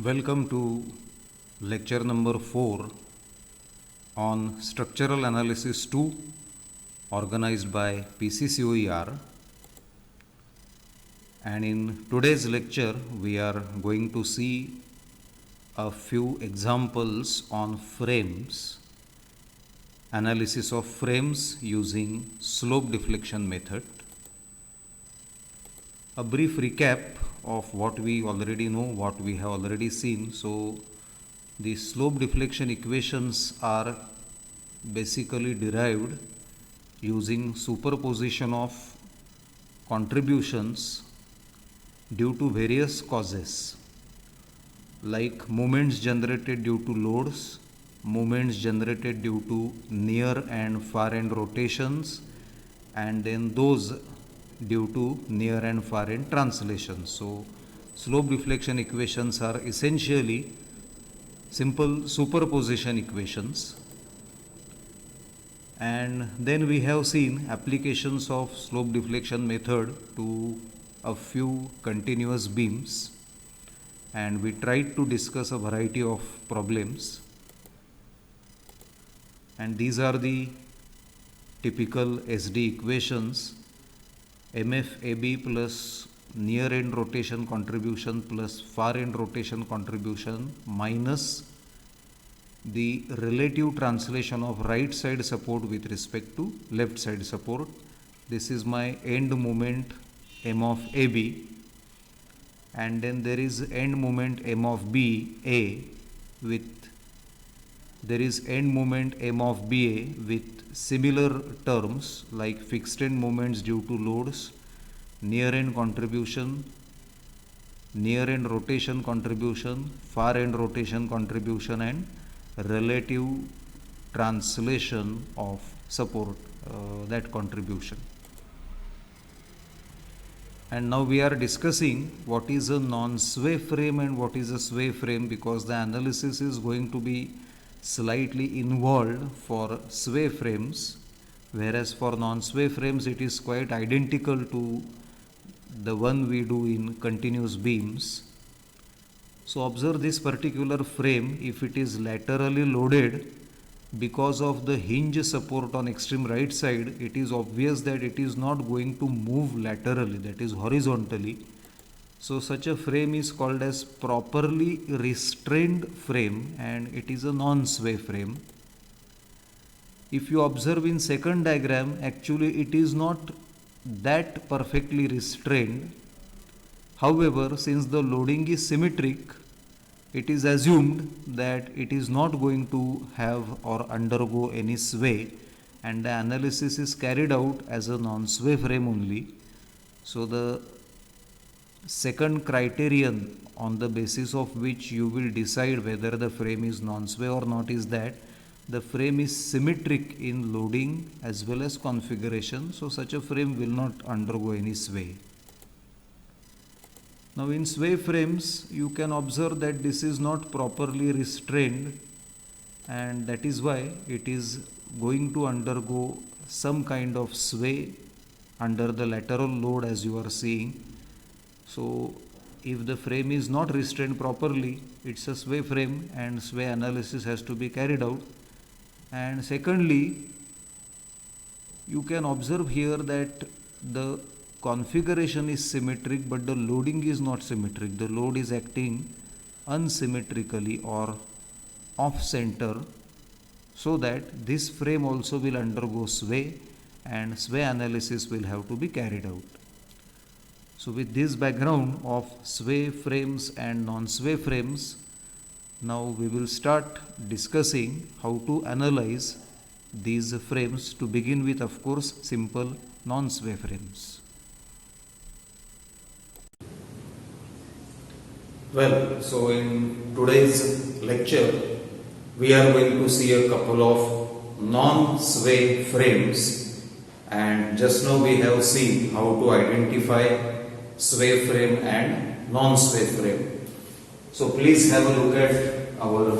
Welcome to lecture number 4 on Structural Analysis 2 organized by PCCOER, and in today's lecture we are going to see a few examples on frames, analysis of frames using slope deflection method. A brief recap of what we already know, what we have already seen. So the slope deflection equations are basically derived using superposition of contributions due to various causes like moments generated due to loads, moments generated due to near and far end rotations, and then those due to near and far end translations. So slope deflection equations are essentially simple superposition equations. And then we have seen applications of slope deflection method to a few continuous beams, and we tried to discuss a variety of problems, and these are the typical SD equations: MFAB plus near end rotation contribution plus far end rotation contribution minus the relative translation of right side support with respect to left side support. This is my end moment M of AB, and then there is end moment M of BA with end moment M of BA with similar terms like fixed end moments due to loads, near end contribution, near end rotation contribution, far end rotation contribution, and relative translation of support, that contribution. And now we are discussing what is a non-sway frame and what is a sway frame, because the analysis is going to be slightly involved for sway frames, whereas for non-sway frames it is quite identical to the one we do in continuous beams. So observe this particular frame. If it is laterally loaded, because of the hinge support on extreme right side, it is obvious that it is not going to move laterally, that is horizontally. So such a frame is called as properly restrained frame, and it is a non-sway frame. If you observe in second diagram, actually it is not that perfectly restrained. However, since the loading is symmetric, it is assumed that it is not going to have or undergo any sway, and the analysis is carried out as a non-sway frame only. So the second criterion on the basis of which you will decide whether the frame is non-sway or not is that the frame is symmetric in loading as well as configuration. So such a frame will not undergo any sway. Now in sway frames you can observe that this is not properly restrained, and that is why it is going to undergo some kind of sway under the lateral load, as you are seeing. So if the frame is not restrained properly, it's a sway frame and sway analysis has to be carried out. And secondly, you can observe here that the configuration is symmetric but the loading is not symmetric. The load is acting unsymmetrically or off center, so that this frame also will undergo sway and sway analysis will have to be carried out. So with this background of sway frames and non-sway frames, now we will start discussing how to analyze these frames, to begin with, of course, simple non-sway frames. Well, so in today's lecture, we are going to see a couple of non-sway frames, and just now we have seen how to identify sway frame and non-sway frame. So please have a look at our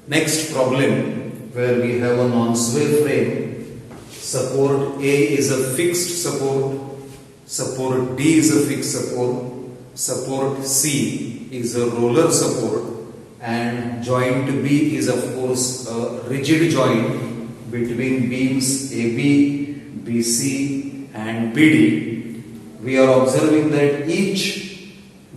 next problem, where we have a non-sway frame. Support A is a fixed support, support D is a fixed support, support C is a roller support, and joint B is of course a rigid joint between beams AB, BC and BD. We are observing that each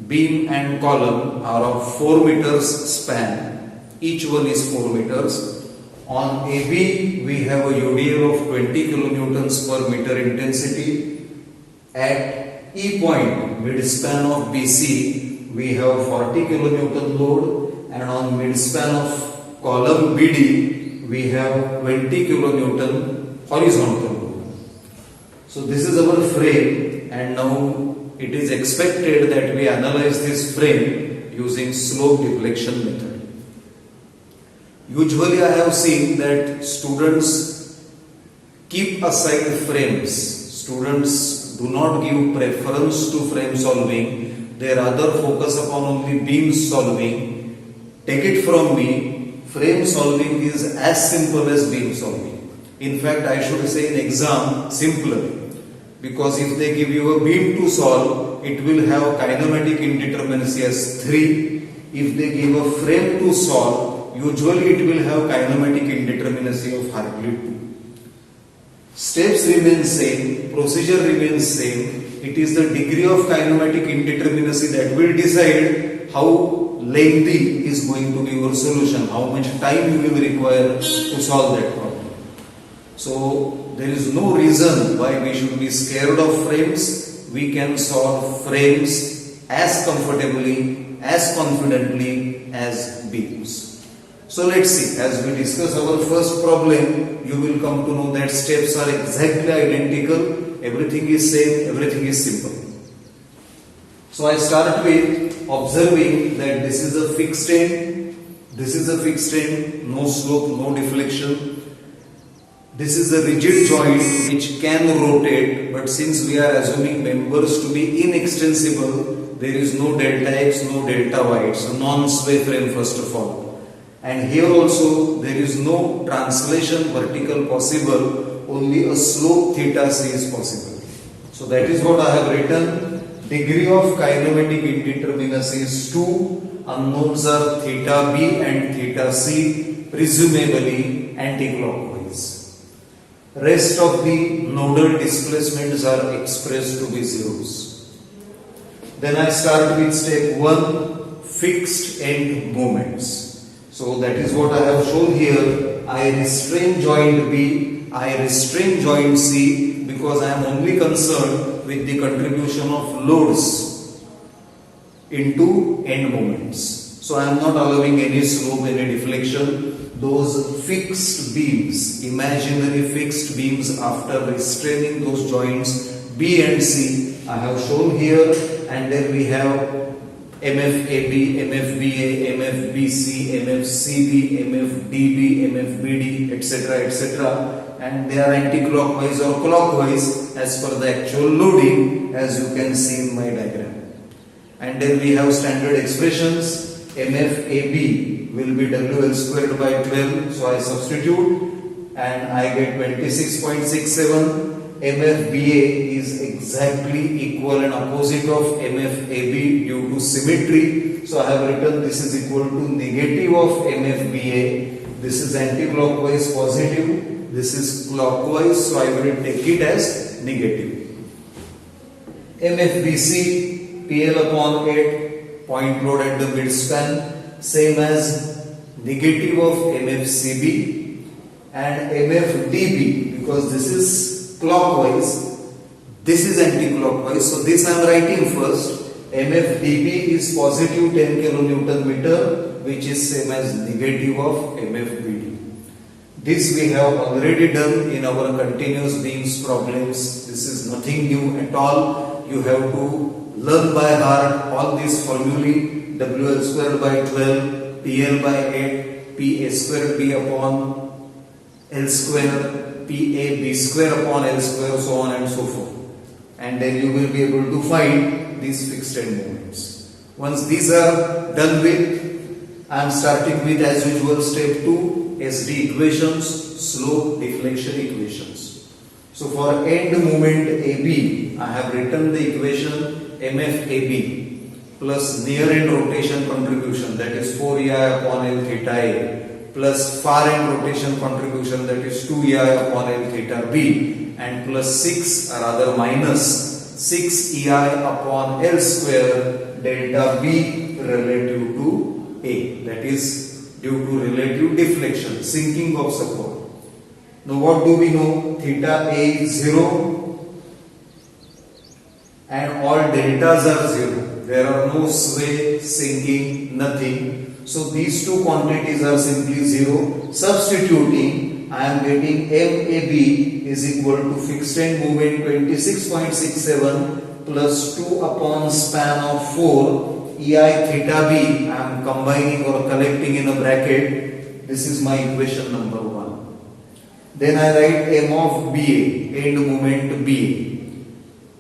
beam and column are of 4 meters span. Each one is 4 meters. On AB we have a UDL of 20 kilonewtons per meter intensity. At E point, midspan of BC, we have 40 kilonewton load, and on midspan of column BD, we have 20 kilonewton horizontal load. So this is our frame, and now it is expected that we analyze this frame using slope deflection method. Usually I have seen that students keep aside frames. Students do not give preference to frame solving. They rather focus upon only beam solving. Take it from me, frame solving is as simple as beam solving. In fact, I should say in exam, simpler. Because if they give you a beam to solve, it will have kinematic indeterminacy as 3. If they give a frame to solve, usually it will have kinematic indeterminacy of hardly 2. Steps remain same, procedure remains same. It is the degree of kinematic indeterminacy that will decide how lengthy is going to be your solution, how much time you will require to solve that problem. So there is no reason why we should be scared of frames. We can solve frames as comfortably, as confidently as beams. So let's see, as we discuss our first problem, you will come to know that steps are exactly identical, everything is same, everything is simple. So I start with observing that this is a fixed end, this is a fixed end, no slope, no deflection. This is a rigid joint which can rotate, but since we are assuming members to be inextensible, there is no delta x, no delta y, it's a non-sway frame first of all. And here also there is no translation vertical possible, only a slope theta c is possible. So that is what I have written. Degree of kinematic indeterminacy is 2. Unknowns are theta b and theta c, presumably anticlockwise. Rest of the nodal displacements are expressed to be zeros. Then I start with step 1, fixed end moments. So that is what I have shown here. I restrain joint B, I restrain joint C because I am only concerned with the contribution of loads into end moments. So I am not allowing any slope, any deflection. Those fixed beams, imaginary fixed beams after restraining those joints B and C, I have shown here, and then we have MFAB, MFBA, MFBC, MFCB, MFDB, MFBD, etc., etc. And they are anti-clockwise or clockwise as per the actual loading, as you can see in my diagram. And then we have standard expressions. MFAB will be WL squared by 12, so I substitute and I get 26.67. MFBA is exactly equal and opposite of MFAB due to symmetry. So I have written this is equal to negative of MFBA. This is anti-clockwise positive. This is clockwise. So I will take it as negative. MFBC, PL upon 8, point load at the midspan, same as negative of MFCB, and MFDB, because this is clockwise, this is anti-clockwise, so this I am writing first. MFDB is positive 10 kilonewton meter, which is same as negative of MFBD. This we have already done in our continuous beams problems. This is nothing new at all. You have to learn by heart all these formulae: WL square by 12, PL by 8, PA square B upon L square, PAB square upon L square, so on and so forth. And then you will be able to find these fixed end moments. Once these are done with, I am starting with, as usual, step 2, SD equations, slope deflection equations. So for end moment AB, I have written the equation MFAB. plus near end rotation contribution, that is 4ei upon L theta A, plus far end rotation contribution, that is 2ei upon L theta B, and plus 6 or rather minus 6ei upon L square delta B relative to A, that is due to relative deflection, sinking of support. Now what do we know? Theta A is 0 and all deltas are 0. There are no sway, sinking, nothing. So these two quantities are simply 0. Substituting, I am getting MAB is equal to fixed end moment 26.67 plus 2 upon span of 4 EI theta B. I am combining or collecting in a bracket. This is my equation number 1. Then I write M of BA, end moment BA.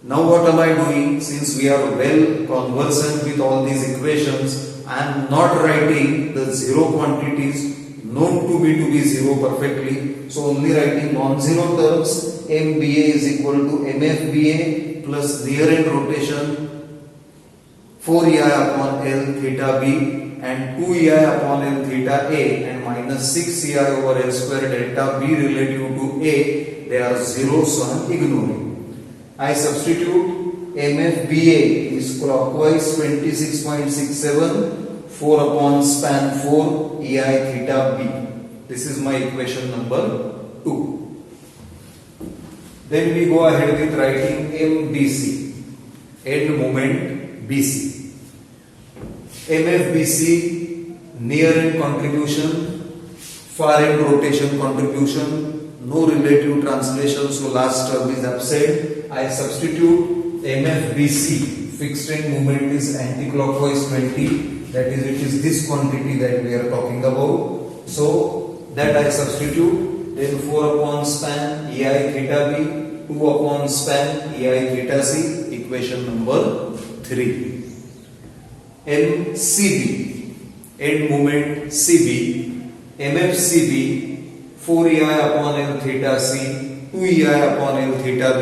Now what am I doing? Since we are well conversant with all these equations, I am not writing the zero quantities known to be 0 perfectly. So only writing non-zero terms. MBA is equal to MFBA plus near end rotation 4ei upon L theta B and 2ei upon L theta A and minus 6ei over L square delta B relative to A. They are 0, so I am ignoring. I substitute MFBA is clockwise 26.67 4 upon span 4 EI theta B. This is my equation number 2. Then we go ahead with writing MBC, end moment BC. MFBC, near end contribution, far end rotation contribution, no relative translation, so last term is absent. I substitute MFBC, fixed end moment is anti-clockwise 20, that is it is this quantity that we are talking about. So that I substitute, then 4 upon span EI theta B, 2 upon span EI theta C, equation number 3. MCB, end moment CB, MFCB, 4ei upon L theta C, 2ei upon L theta B.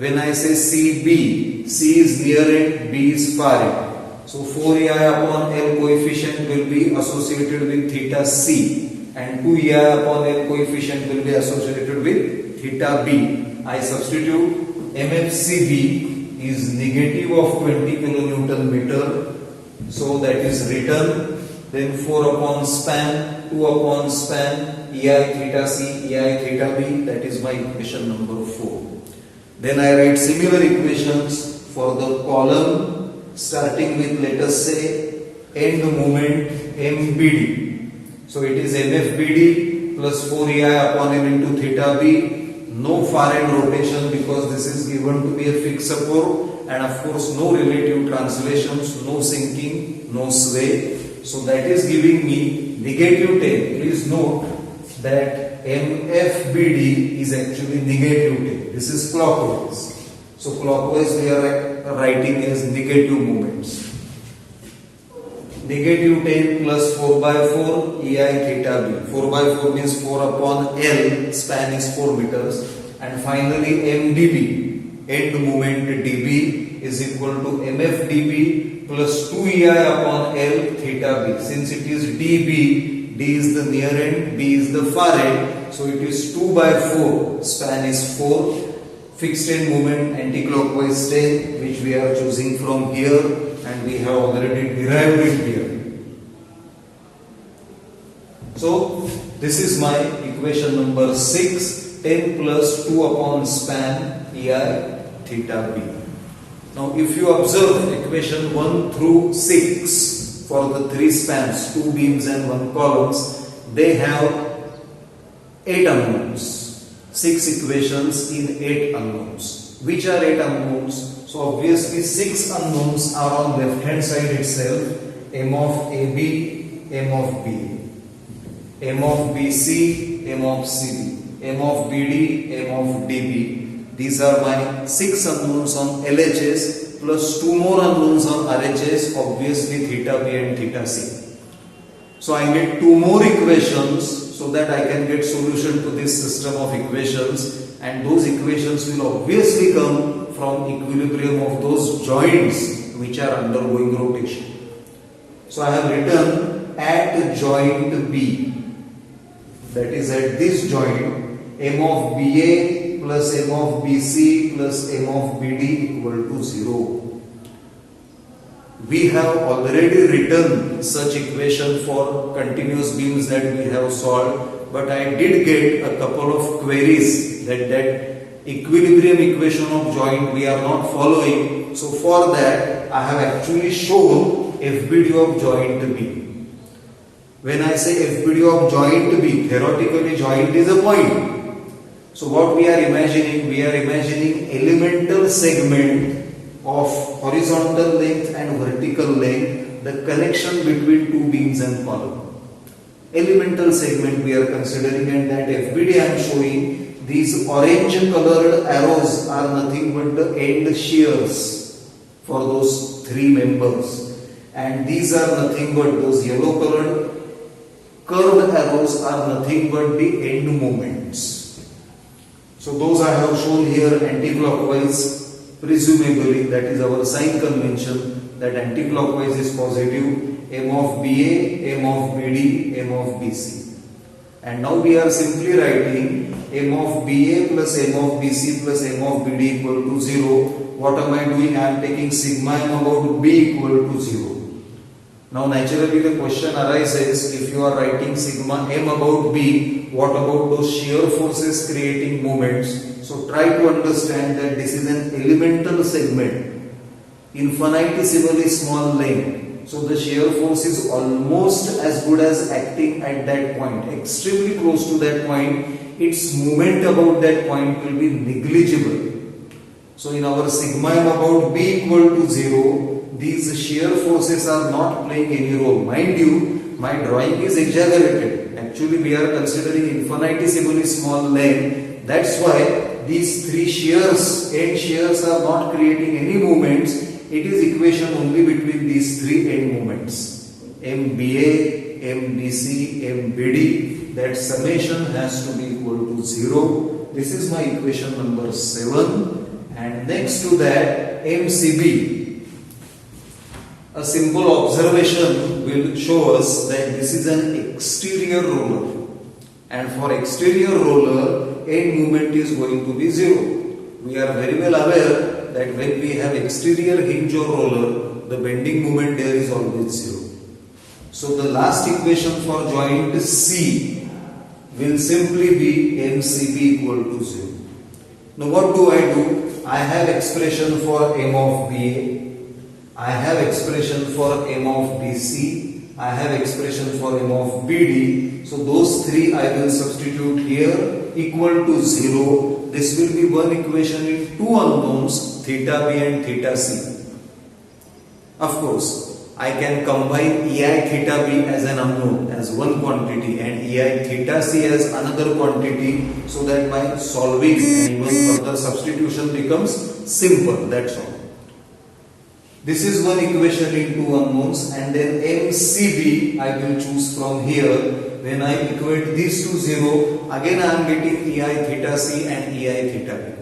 When I say CB, C is near end, B is far end. So 4ei upon L coefficient will be associated with theta C and 2ei upon L coefficient will be associated with theta B. I substitute MFCB is negative of 20 kilonewton meter. So that is written. Then 4 upon span, 2 upon span, EI theta C, EI theta B. That is my equation number 4. Then I write similar equations for the column, starting with, let us say, end moment MBD. So it is MFBD plus 4ei upon L into theta B. No far end rotation because this is given to be a fixed support, and of course no relative translations, no sinking, no sway. So that is giving me negative 10. Please note that MFBD is actually negative 10. This is clockwise. So clockwise we are writing as negative moments. Negative 10 plus 4 by 4 EI theta B. 4 by 4 means 4 upon L, span is 4 meters. And finally MDB, end moment DB is equal to MFDB plus 2EI upon L theta B. Since it is DB, D is the near end, B is the far end. So it is 2 by 4, span is 4. Fixed end moment anti-clockwise 10, which we are choosing from here, and we have already derived it here. So this is my equation number 6, 10 plus 2 upon span EI theta B. Now if you observe equation 1 through 6 for the 3 spans, 2 beams and 1 columns, they have 8 unknowns. 6 equations in 8 unknowns. Which are 8 unknowns? So obviously 6 unknowns are on left hand side itself. M of AB, M of B, M of BC, M of CB, M of BD, M of DB. These are my 6 unknowns on LHS plus 2 more unknowns on RHS, obviously theta B and theta C. So I get 2 more equations so that I can get solution to this system of equations, and those equations will obviously come from equilibrium of those joints which are undergoing rotation. So I have written at joint B, that is at this joint, M of BA plus M of BC plus M of BD equal to 0. We have already written such equation for continuous beams that we have solved, but I did get a couple of queries that equilibrium equation of joint we are not following. So for that I have actually shown FBD of joint B. When I say FBD of joint B, theoretically joint is a point. So what we are imagining? We are imagining elemental segment of horizontal length and vertical length, the connection between two beams and column. Elemental segment we are considering, and that FBD I am showing. These orange colored arrows are nothing but the end shears for those three members, and these are nothing but those yellow colored curved arrows are nothing but the end moments. So those I have shown here anti-clockwise. Presumably that is our sign convention, that anti-clockwise is positive, M of BA, M of BD, M of BC. And now we are simply writing M of BA plus M of BC plus M of BD equal to 0. What am I doing? I am taking sigma M about B equal to 0. Now naturally the question arises, if you are writing sigma M about B, what about those shear forces creating moments? So try to understand that this is an elemental segment, infinitesimally small length. So the shear force is almost as good as acting at that point, extremely close to that point. Its movement about that point will be negligible. So in our sigma M about B equal to 0, these shear forces are not playing any role. Mind you, my drawing is exaggerated. Actually we are considering infinitesimally small length. That's why these three shears, end shears, are not creating any movements. It is equation only between these three end moments, MBA, MBC, MBD. That summation has to be equal to 0. This is my equation number 7. And next to that, MCB. A simple observation will show us that this is an exterior roller, and for exterior roller end movement is going to be 0. We are very well aware that when we have exterior hinge or roller, the bending moment there is always 0. So the last equation for joint C will simply be MCB equal to 0. Now what do? I have expression for M of BA, I have expression for M of BC, I have expression for M of BD. So those three I will substitute here, equal to 0. This will be one equation in two unknowns, theta B and theta C. Of course, I can combine EI theta B as an unknown, as one quantity, and EI theta C as another quantity, so that my solving and even further substitution becomes simple. That's all. This is one equation in two unknowns, and then MCB I will choose from here. When I equate these to 0, again I am getting EI theta C and EI theta B.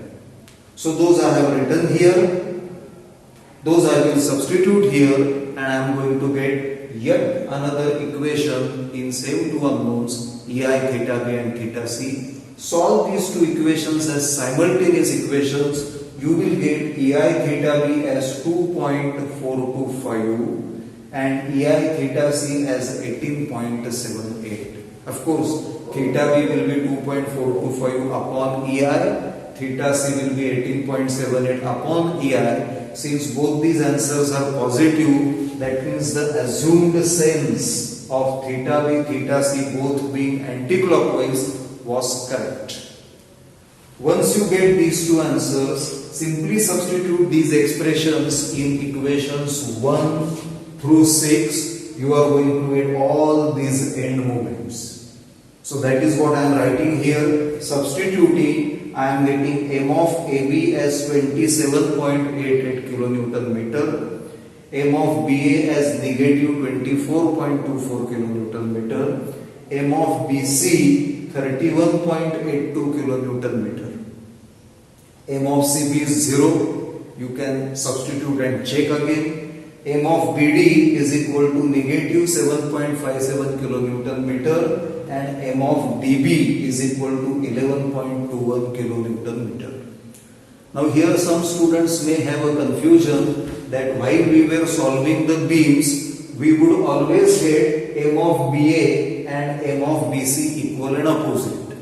So those I have written here, those I will substitute here, and I am going to get yet another equation in same two unknowns, EI theta B and theta C. Solve these two equations as simultaneous equations. You will get EI theta B as 2.425 and EI theta C as 18.78. Of course, theta B will be 2.425 upon EI, theta C will be 18.78 upon EI. Since both these answers are positive, that means the assumed sense of theta B, theta C both being anti-clockwise was correct. Once you get these two answers, simply substitute these expressions in equations 1 through 6. You are going to get all these end moments. So that is what I am writing here. Substituting, I am getting M of AB as 27.88 kilonewton meter, M of BA as negative 24.24 kilonewton meter, M of BC 31.82 kilonewton meter. M of CB is 0. You can substitute and check again. m of BD is equal to negative 7.57 kilonewton meter and m of DB is equal to 11.21 kilonewton meter. Now here some students may have a confusion that while we were solving the beams, we would always get m of BA and m of BC equal and opposite.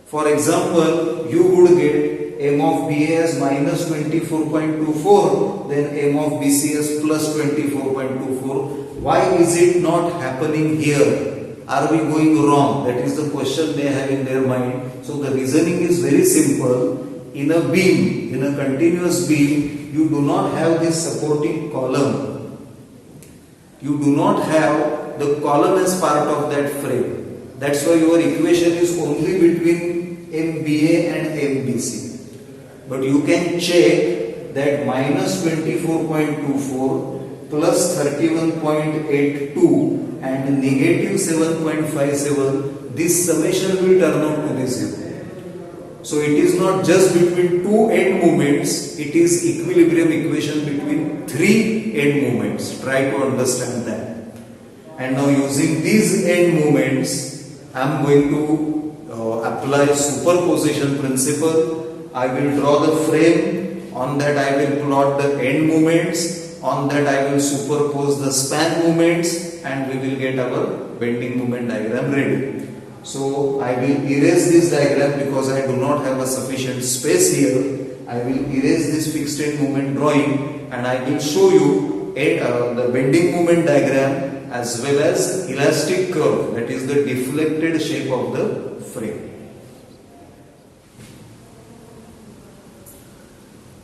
For example, you would get m of BA as minus 24.24, then m of BC as plus 24.24. Why is it not happening here? Are we going wrong? That is the question they have in their mind. So the reasoning is very simple. In a beam, in a continuous beam, you do not have this supporting column. You do not have the column as part of that frame. That's why your equation is only between MBA and MBC. But you can check that minus 24.24 plus 31.82 and negative 7.57, this summation will turn out to be 0. So it is not just between two end moments, it is equilibrium equation between three end moments. Try to understand that. And now using these end moments, I am going to apply superposition principle. I will draw the frame, on that I will plot the end moments, on that I will superpose the span moments, and we will get our bending moment diagram ready. So I will erase this diagram because I do not have a sufficient space here. I will erase this fixed end moment drawing and I will show you the bending moment diagram as well as elastic curve, that is the deflected shape of the frame.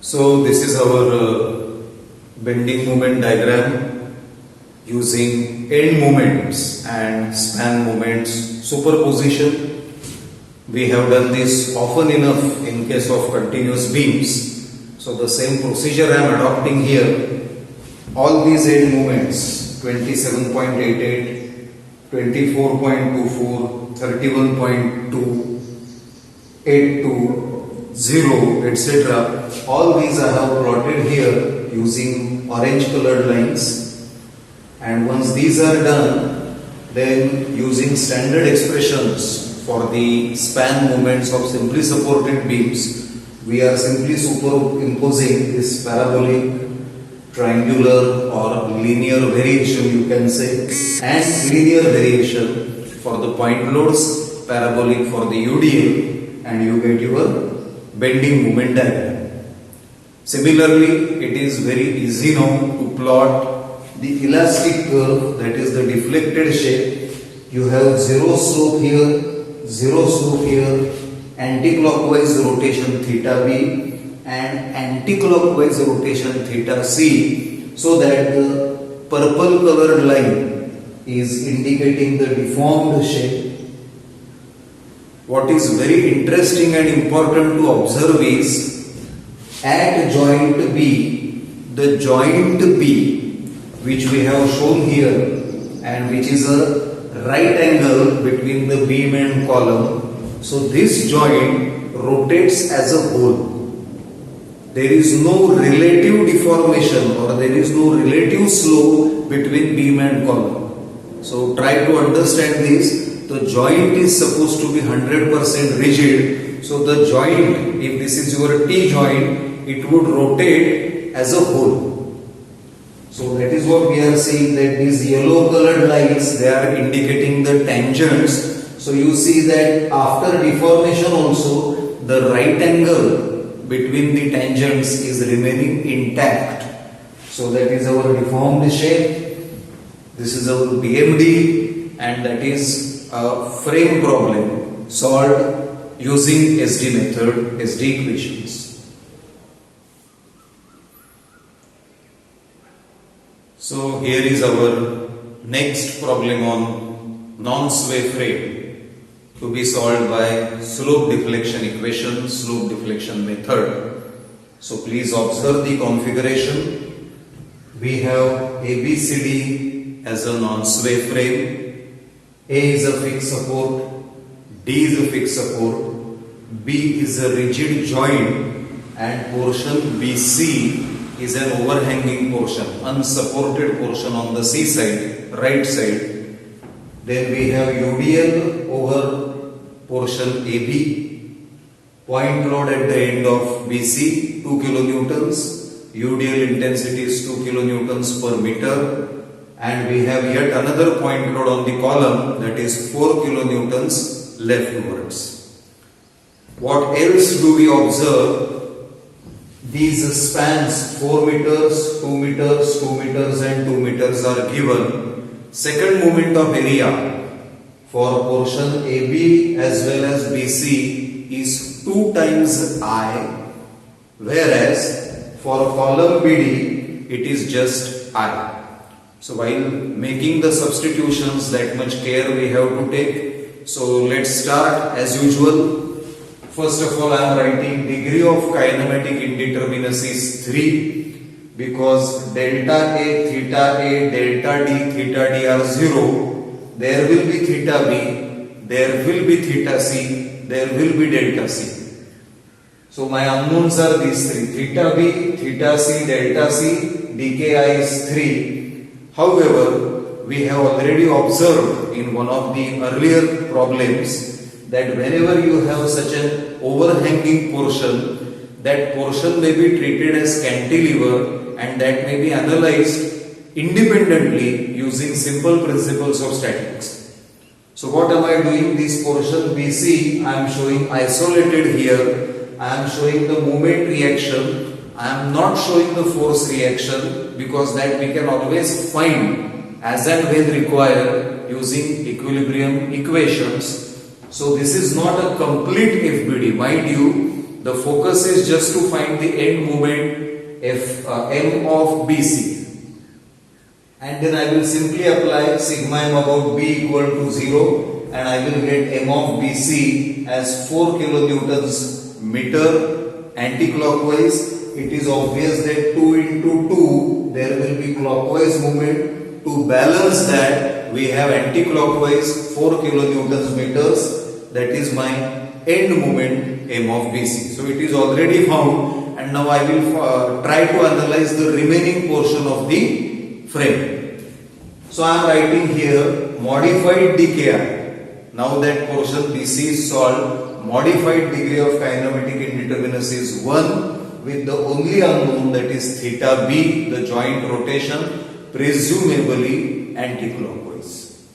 So this is our bending moment diagram using end moments and span moments superposition. We have done this often enough in case of continuous beams. So the same procedure I am adopting here. All these end moments 27.88, 24.24, 31.2, 82, 0, etc. All these I have plotted here using orange colored lines. And once these are done, then using standard expressions for the span moments of simply supported beams, we are simply superimposing this parabolic, triangular or linear variation, you can say, and linear variation for the point loads, parabolic for the UDL, and you get your bending moment diagram. Similarly, it is very easy now to plot the elastic curve, that is the deflected shape. You have zero slope here, zero slope here, anti-clockwise rotation theta B and anti-clockwise rotation theta C, so that the purple colored line is indicating the deformed shape. What is very interesting and important to observe is at joint B, the joint B which we have shown here and which is a right angle between the beam and column. So this joint rotates as a whole. There is no relative deformation or there is no relative slope between beam and column. So try to understand this. The joint is supposed to be 100% rigid. So the joint, if this is your T joint, it would rotate as a whole. So that is what we are seeing, that these yellow colored lines, they are indicating the tangents. So you see that after deformation also, the right angle between the tangents is remaining intact. So that is our deformed shape. This is our BMD, and that is a frame problem solved using SD method, SD equations. So here is our next problem on non-sway frame to be solved by slope deflection equation, slope deflection method. So please observe the configuration. We have ABCD as a non-sway frame. A is a fixed support, D is a fixed support, B is a rigid joint, and portion BC is an overhanging portion, unsupported portion on the C side, right side. Then we have UDL over portion AB, point load at the end of BC 2 kilonewtons, UDL intensity is 2 kilonewtons per meter, and we have yet another point load on the column, that is 4 kilonewtons leftwards. What else do we observe? These spans 4 meters, 2 meters, 2 meters and 2 meters are given. Second moment of area for portion AB as well as BC is 2 times I, whereas for column BD it is just I. So while making the substitutions, that much care we have to take. So let's start as usual. First of all, I am writing degree of kinematic indeterminacy is 3, because delta A, delta D are 0. There will be theta B, there will be theta C, there will be delta C. So my unknowns are these three: theta B, theta C, delta C, dki is 3. However, we have already observed in one of the earlier problems that whenever you have such an overhanging portion, that portion may be treated as cantilever and that may be analyzed independently using simple principles of statics. So what am I doing? This portion BC I am showing isolated here. I am showing the moment reaction. I am not showing the force reaction, because that we can always find as and when required using equilibrium equations. So this is not a complete FBD. Mind you, the focus is just to find the end moment M of BC. And then I will simply apply sigma m about B equal to 0, and I will get M of BC as 4 kilonewtons meter anti-clockwise. It is obvious that 2 into 2 there will be clockwise movement. To balance that, we have anti-clockwise 4 kilonewtons meters. That is my end moment M of BC. So it is already found, and now I will try to analyze the remaining portion of the frame. So I am writing here modified dki. Now that portion BC is solved, modified degree of kinematic indeterminacy is 1, with the only unknown, that is theta B, the joint rotation, presumably anti-clockwise.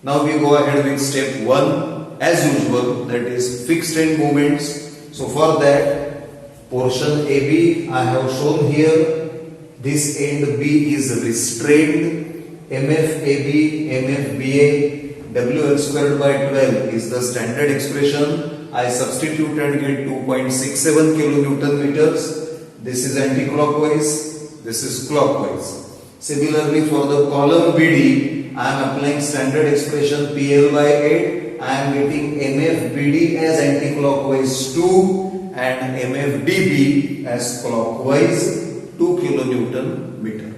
Now we go ahead with step 1. As usual, that is fixed end moments. So for that, portion AB I have shown here. This end B is restrained. MF AB, MF BA, WL squared by 12 is the standard expression. I substitute and get 2.67 kilonewton meters. This is anti-clockwise. This is clockwise. Similarly, for the column BD, I am applying standard expression PL by 8. I am getting MFBD as anti-clockwise 2 and MFDB as clockwise 2 kilonewton meter.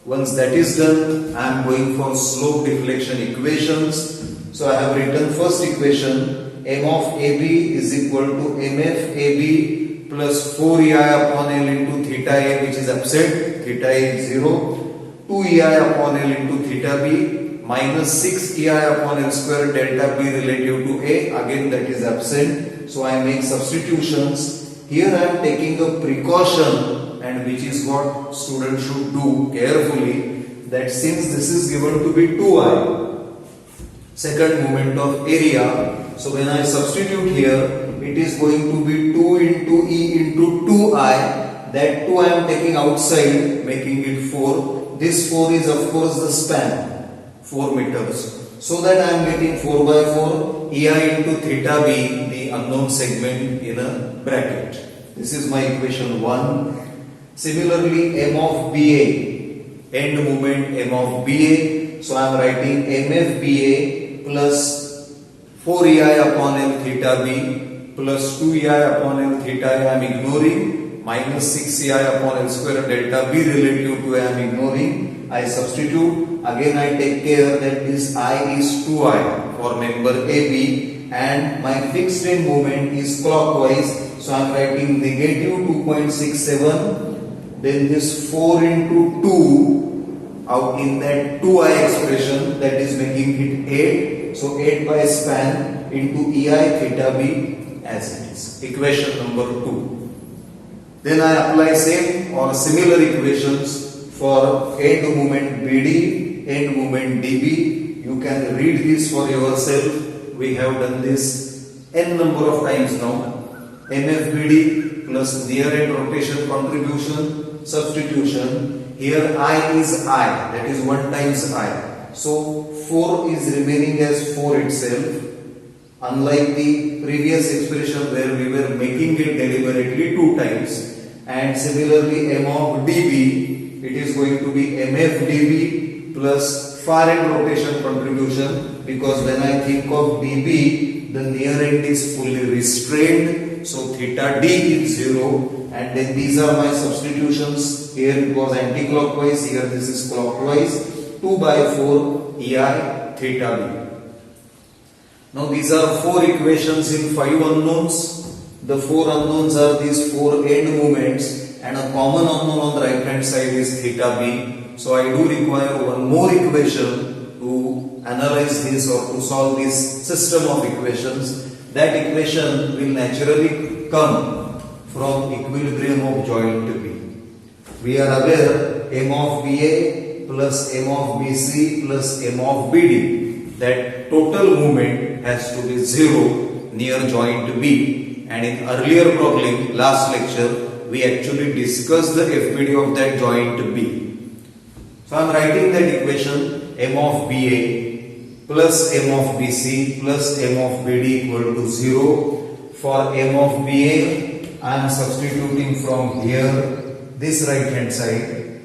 Once that is done, I am going for slope deflection equations. So I have written first equation, M of AB is equal to MF AB plus 4EI upon L into theta A, which is absent, theta A is 0, 2EI upon L into theta B, minus 6 EI upon L square delta B relative to A, again that is absent. So I make substitutions. Here I am taking a precaution, and which is what students should do carefully, that since this is given to be 2I, second moment of area, so when I substitute here, it is going to be 2 into E into 2I, that 2 I am taking outside, making it 4. This 4 is of course the span, 4 meters. So that I am getting 4 by 4 EI into theta B, the unknown segment in a bracket. This is my equation 1. Similarly, M of BA, end moment M of BA. So I am writing MF BA plus 4 EI upon L theta B plus 2 EI upon L theta A I am ignoring, minus 6 EI upon L square delta B relative to A I am ignoring. I substitute. Again I take care that this I is 2I for member AB, and my fixed end moment is clockwise. So I am writing negative 2.67 then this 4 into 2 out in that 2i expression, that is making it 8. So 8 by span into EI theta B as it is. Equation number 2. Then I apply same or similar equations for end moment BD, end moment DB. You can read this for yourself. We have done this n number of times now. MFBD plus near end rotation contribution, substitution. Here I is I, that is 1 times I. So 4 is remaining as 4 itself. Unlike the previous expression where we were making it deliberately 2 times. And similarly M of dB, it is going to be MF dB plus far end rotation contribution, because when I think of dB, the near end is fully restrained. So theta d is 0, and then these are my substitutions. Here it was anti-clockwise, here this is clockwise. 2 by 4 EI theta b. Now these are 4 equations in 5 unknowns. The 4 unknowns are these 4 end moments, and a common unknown on the right hand side is theta b. So I do require one more equation to analyze this or to solve this system of equations. That equation will naturally come from equilibrium of joint B. We are aware M of BA plus M of BC plus M of BD, that total movement has to be 0 near joint B. And in earlier problem, last lecture, we actually discussed the FBD of that joint B. So I am writing that equation M of BA plus M of BC plus M of BD equal to 0. For M of BA, I am substituting from here this right hand side.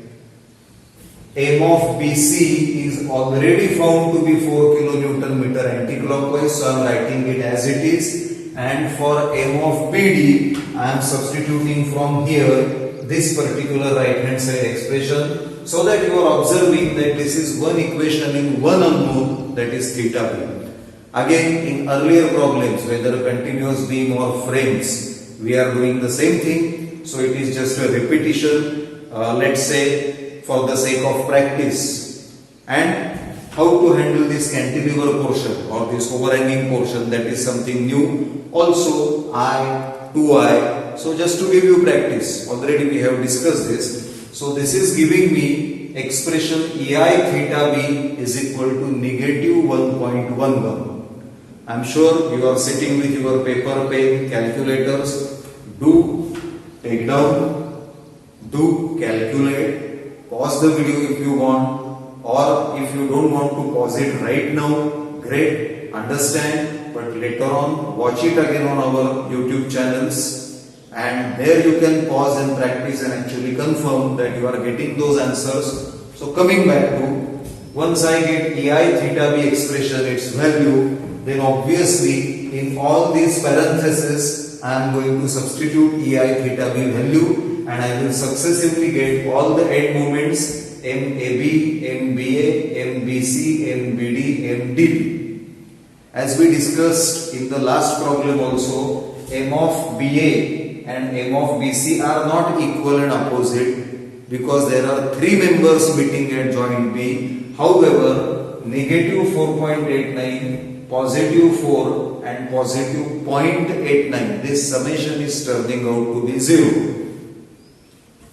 M of BC is already found to be 4 kilonewton meter anti-clockwise, so I am writing it as it is. And for M of BD, I am substituting from here this particular right hand side expression, so that you are observing that this is one equation in one unknown, that is theta b. Again, in earlier problems, whether continuous beam or frames, we are doing the same thing. So it is just a repetition, let's say for the sake of practice. And how to handle this cantilever portion or this overhanging portion, that is something new. Also I, 2I. So just to give you practice, already we have discussed this. So this is giving me expression EI theta b is equal to negative 1.11. I am sure you are sitting with your paper, pen, calculators. Do take down, do calculate, pause the video if you want, or if you don't want to pause it right now, great, understand, but later on watch it again on our YouTube channels, and there you can pause and practice and actually confirm that you are getting those answers. So coming back to, once I get EI theta b expression, its value, then obviously in all these parentheses I am going to substitute EI theta b value, and I will successively get all the end moments MAB, MBA, MBC, MBD, MDB. As we discussed in the last problem also, M of BA and M of BC are not equal and opposite, because there are 3 members meeting at joint B. However, negative 4.89, positive 4 and positive 0.89, this summation is turning out to be 0.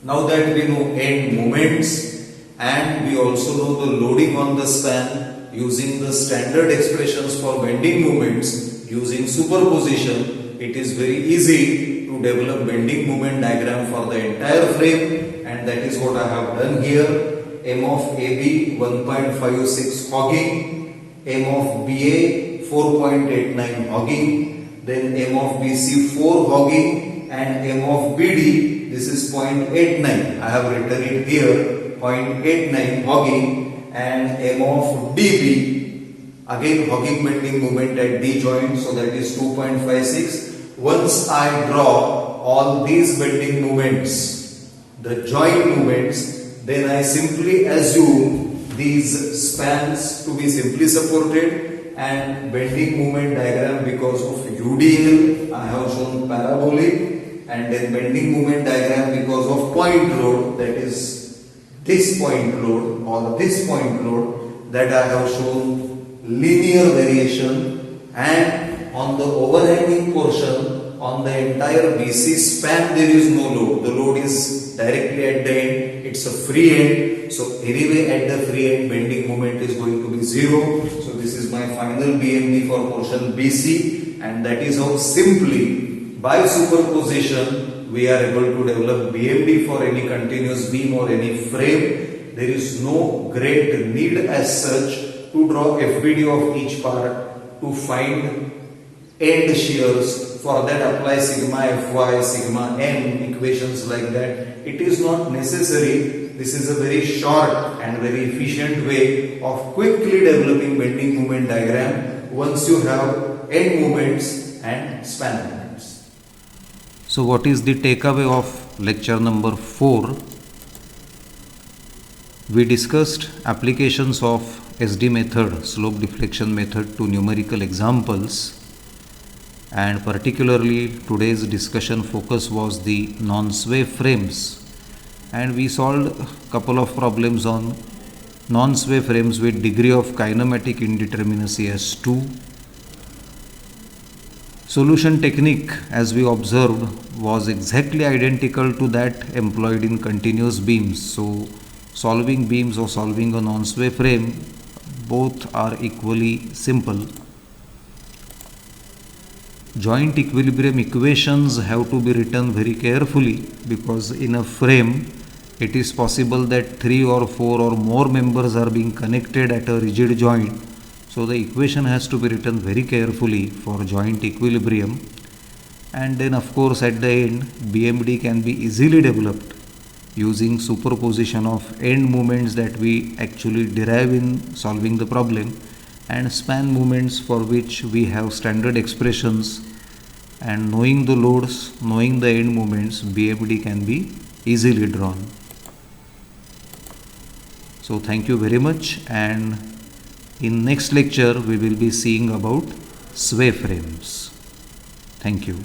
Now that we know end moments, and we also know the loading on the span using the standard expressions for bending moments using superposition, it is very easy to develop bending moment diagram for the entire frame, and that is what I have done here. M of AB 1.56 hogging, M of BA 4.89 hogging, then M of BC 4 hogging, and M of BD, this is 0.89. I have written it here, 0.89 hogging, and M of DB, again hogging bending moment at D joint, so that is 2.56. Once I draw all these bending moments, the joint moments, then I simply assume these spans to be simply supported, and bending moment diagram, because of UDL I have shown parabolic, and then bending moment diagram because of point load, that is this point load or this point load, that I have shown linear variation, and on the overhanging portion on the entire BC span there is no load. The load is directly at the end, it's a free end. So anyway at the free end bending moment is going to be 0. So this is my final BMD for portion BC, and that is how simply by superposition we are able to develop BMD for any continuous beam or any frame. There is no great need as such to draw FBD of each part to find end shears. For that apply sigma Fy, sigma m, equations like that. It is not necessary. This is a very short and very efficient way of quickly developing bending moment diagram once you have end moments and span moments. So what is the takeaway of lecture number 4? We discussed applications of SD method, slope deflection method, to numerical examples, and particularly today's discussion focus was the non-sway frames, and we solved a couple of problems on non-sway frames with degree of kinematic indeterminacy as 2. Solution technique, as we observed, was exactly identical to that employed in continuous beams. So solving beams or solving a non-sway frame, both are equally simple. Joint equilibrium equations have to be written very carefully, because in a frame it is possible that 3 or 4 or more members are being connected at a rigid joint. So the equation has to be written very carefully for joint equilibrium. And then of course at the end BMD can be easily developed using superposition of end moments that we actually derive in solving the problem, and span moments for which we have standard expressions, and knowing the loads, knowing the end moments, BMD can be easily drawn. So thank you very much, and in next lecture we will be seeing about sway frames. Thank you.